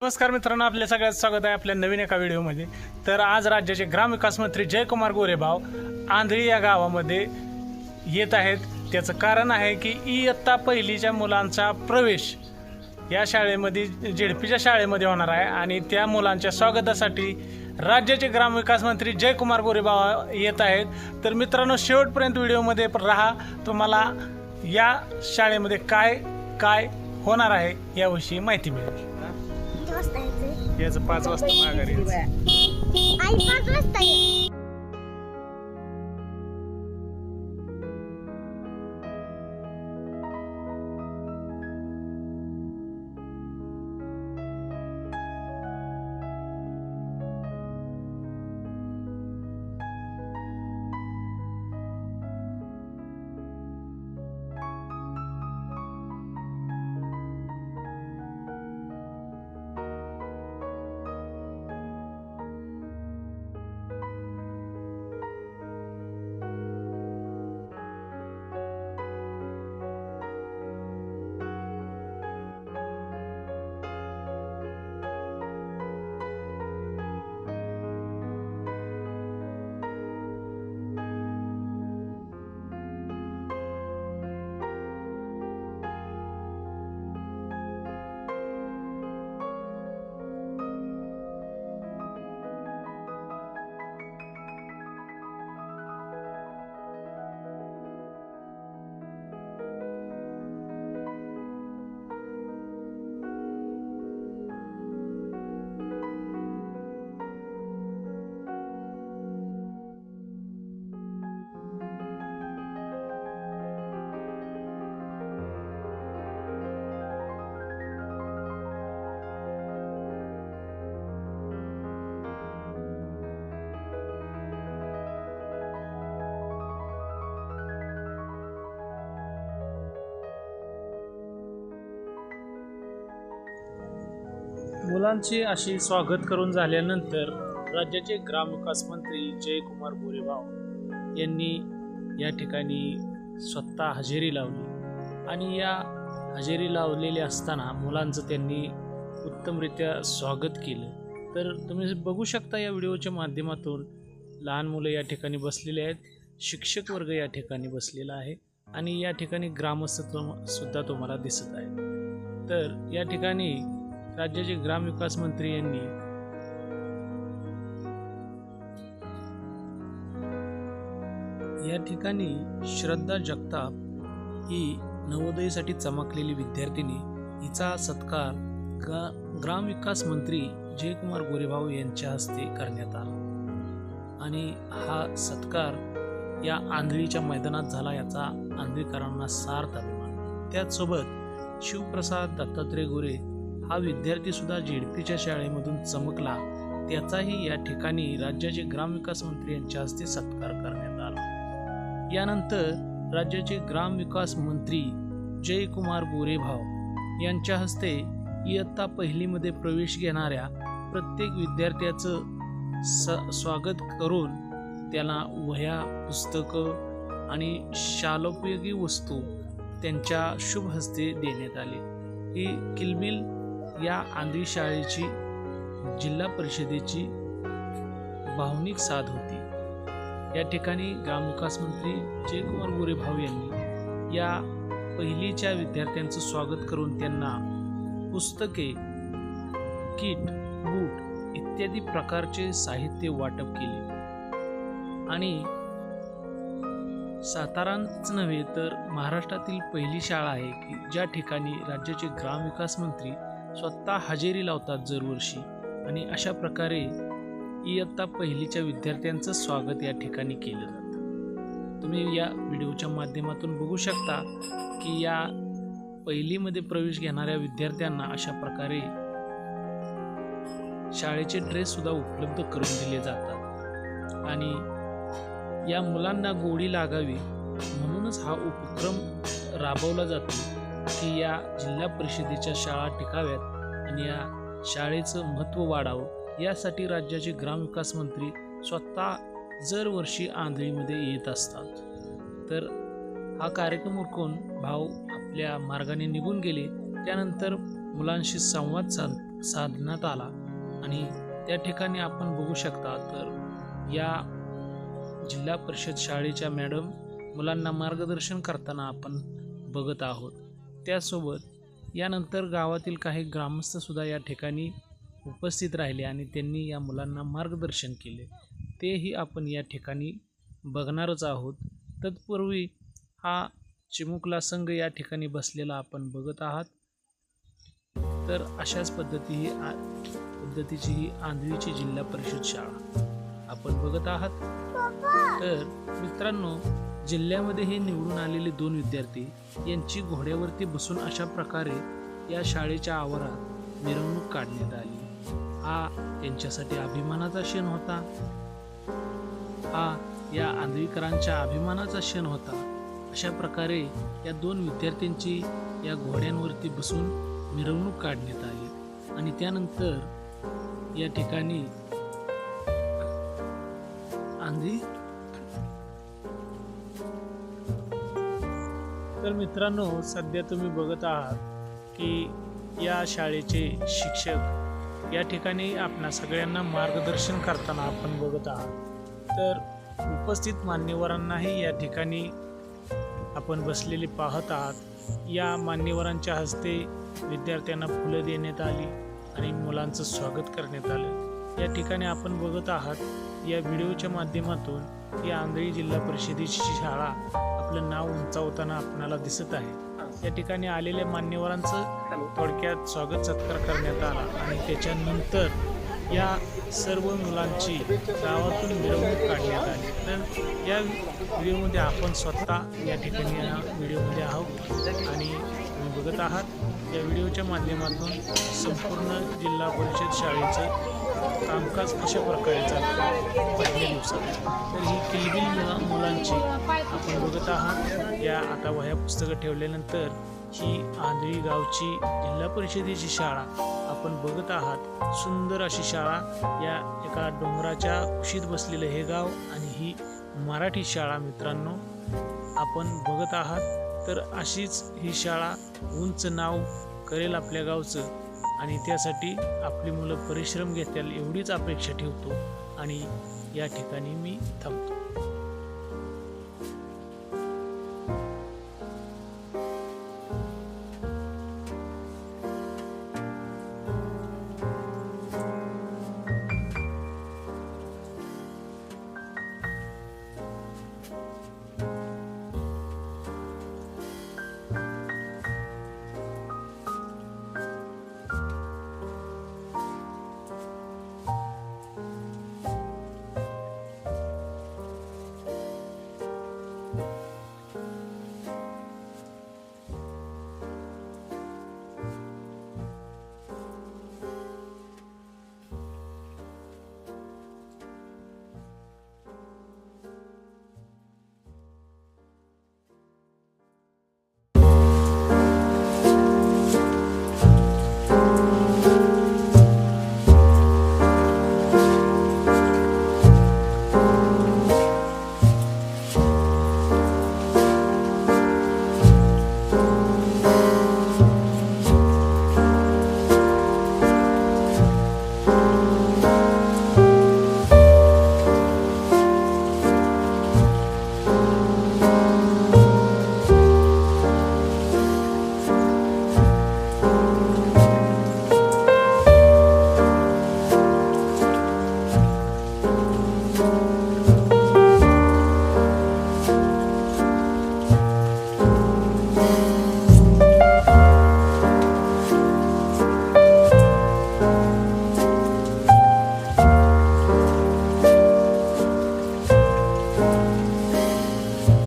नमस्कार मित्रांनो, आपल्या सगळ्यात स्वागत आहे आपल्या नवीन एका व्हिडिओमध्ये। तर आज राज्याचे ग्रामविकास मंत्री जयकुमार गोरेभाव आंधळी या गावामध्ये येत आहेत। त्याचं कारण आहे की इयत्ता पहिलीच्या मुलांचा प्रवेश या शाळेमध्ये जेडपीच्या शाळेमध्ये होणार आहे आणि त्या मुलांच्या स्वागतासाठी राज्याचे ग्रामविकास मंत्री जयकुमार गोरेभाव येत आहेत। तर मित्रांनो, शेवटपर्यंत व्हिडिओमध्ये राहा, तुम्हाला या शाळेमध्ये काय काय होणार आहे याविषयी माहिती मिळेल। याचं 5 वाजता माघारी आई 5 वाजता ये। मुलांचे अशी स्वागत करून झाल्यानंतर राज्याचे ग्रामविकास मंत्री जयकुमार गोरेभाव यांनी या ठिकाणी स्वतः हजेरी लावली आणि या हजेरी लावलेली असताना मुलांचं त्यांनी उत्तमरित्या स्वागत केलं। तर तुम्ही बघू शकता या व्हिडिओच्या माध्यमातून लहान मुलं या ठिकाणी बसलेले आहेत, शिक्षक वर्ग या ठिकाणी बसलेला आहे आणि या ठिकाणी ग्रामस्थ सुद्धा तुम्हाला दिसत आहे। तर या ठिकाणी राज्याचे ग्रामविकास मंत्री यांनी या ठिकाणी श्रद्धा जगताप ही नवोदयसाठी चमकलेली विद्यार्थिनी, हिचा सत्कार ग्रामविकास मंत्री जयकुमार गोरेभाव यांच्या हस्ते करण्यात आला आणि हा सत्कार या आंधळीच्या मैदानात झाला, याचा आंधळीकरांना सार्थ अभिमान। त्याचसोबत शिवप्रसाद दत्तात्रय गोरे हा विद्यार्थी सुद्धा जेडपीच्या शाळेमधून चमकला, त्याचाही या ठिकाणी राज्याचे ग्रामविकास मंत्री यांच्या हस्ते सत्कार करण्यात आला। यानंतर राज्याचे ग्रामविकास मंत्री जयकुमार गोरेभाव यांच्या हस्ते इयत्ता पहिलीमध्ये प्रवेश घेणाऱ्या प्रत्येक विद्यार्थ्याचं स्वागत करून त्याला वह्या, पुस्तकं आणि शालोपयोगी वस्तू त्यांच्या शुभ हस्ते देण्यात आले। ही किलबिल या आंधळी शाळेची जिल्हा परिषदेची भावनिक साध होती। या ठिकाणी ग्रामविकास मंत्री जयकुमार गोरेभाव यांनी या पहिलीच्या विद्यार्थ्यांचं स्वागत करून त्यांना पुस्तके, किट, बूट इत्यादी प्रकारचे साहित्य वाटप केले आणि साताराच नव्हे तर महाराष्ट्रातील पहिली शाळा आहे की ज्या ठिकाणी राज्याचे ग्रामविकास मंत्री स्वतः हजेरी लावतात दरवर्षी आणि अशा प्रकारे इयत्ता पहिलीच्या विद्यार्थ्यांचं स्वागत या ठिकाणी केलं जातं। तुम्ही या व्हिडिओच्या माध्यमातून बघू शकता की या पहिलीमध्ये प्रवेश घेणाऱ्या विद्यार्थ्यांना अशा प्रकारे शाळेचे ड्रेस सुद्धा उपलब्ध करून दिले जातात आणि या मुलांना गोडी लागावी म्हणूनच हा उपक्रम राबवला जातो की या जिल्हा परिषदेच्या शाळा टिकाव्यात आणि या शाळेचं महत्त्व वाढावं, यासाठी राज्याचे ग्रामविकास मंत्री स्वतः दरवर्षी आंधळीमध्ये येत असतात। तर हा कार्यक्रम उरकून भाऊ आपल्या मार्गाने निघून गेले। त्यानंतर मुलांशी संवाद साधण्यात आला आणि त्या ठिकाणी आपण बघू शकता तर या जिल्हा परिषद शाळेच्या मॅडम मुलांना मार्गदर्शन करताना आपण बघत आहोत. त्यासोबत यानंतर गावातील काही ग्रामस्थसुद्धा या ठिकाणी उपस्थित राहिले आणि त्यांनी या मुलांना मार्गदर्शन केले, तेही आपण या ठिकाणी बघणारच आहोत. तत्पूर्वी हा चिमुकला संघ या ठिकाणी बसलेला आपण बघत आहात. तर अशाच पद्धतीची ही आंधळीची जिल्हा परिषद शाळा आपण बघत आहात. तर मित्रांनो, जिल्ह्यामध्ये हे निवडून आलेले 2 विद्यार्थी यांची घोड्यावरती बसून अशा प्रकारे या शाळेच्या आवारात मिरवणूक काढण्यात आली. हा त्यांच्यासाठी अभिमानाचा क्षण होता. हा या आंधळीकरांच्या अभिमानाचा क्षण होता. अशा प्रकारे या 2 विद्यार्थ्यांची या घोड्यांवरती बसून मिरवणूक काढण्यात आली आणि त्यानंतर या ठिकाणी आंधी. तर मित्रांनो, सध्या तुम्ही बघत आहात की या शाळेचे शिक्षक या ठिकाणी आपणा सगळ्यांना मार्गदर्शन करताना आपण बघत आहात. तर उपस्थित मान्यवरांनाही या ठिकाणी आपण बसलेले पाहत आहात. या मान्यवरांच्या हस्ते विद्यार्थ्यांना फुलं देण्यात आली आणि मुलांचं स्वागत करण्यात आलं. या ठिकाणी आपण बघत आहात या व्हिडिओच्या माध्यमातून या आंधळी जिल्हा परिषदेची शाळा आपलं नाव उंचावताना आपणाला दिसत आहे. या ठिकाणी आलेल्या मान्यवरांचं थोडक्यात स्वागत सत्कार करण्यात आला आणि त्याच्यानंतर या सर्व मुलांची गावातून मिरवणूक काढण्यात आली. तर या व्हिडिओमध्ये आपण स्वतः या ठिकाणी या व्हिडिओमध्ये आहोत आणि तुम्ही बघत आहात या व्हिडिओच्या माध्यमातून संपूर्ण जिल्हा परिषद शाळेचं कामकाज कशा प्रकारे चालतं पहिल्या दिवसात. तर ही किलबिल मुलांची आपण बघत आहात. या आता वह्या पुस्तकं ठेवल्यानंतर ही आंधळी गावची जिल्हा परिषदेची शाळा आपण बघत आहात. सुंदर अशी शाळा, या एका डोंगराच्या कुशीत बसलेलं हे गाव आणि ही मराठी शाळा मित्रांनो आपण बघत आहात. तर अशीच ही शाळा उंच नाव करेल आपल्या गावचं आणि त्यासाठी आपली मुलं परिश्रम घेतील एवढीच अपेक्षा ठेवतो आणि या ठिकाणी मी थांबतो.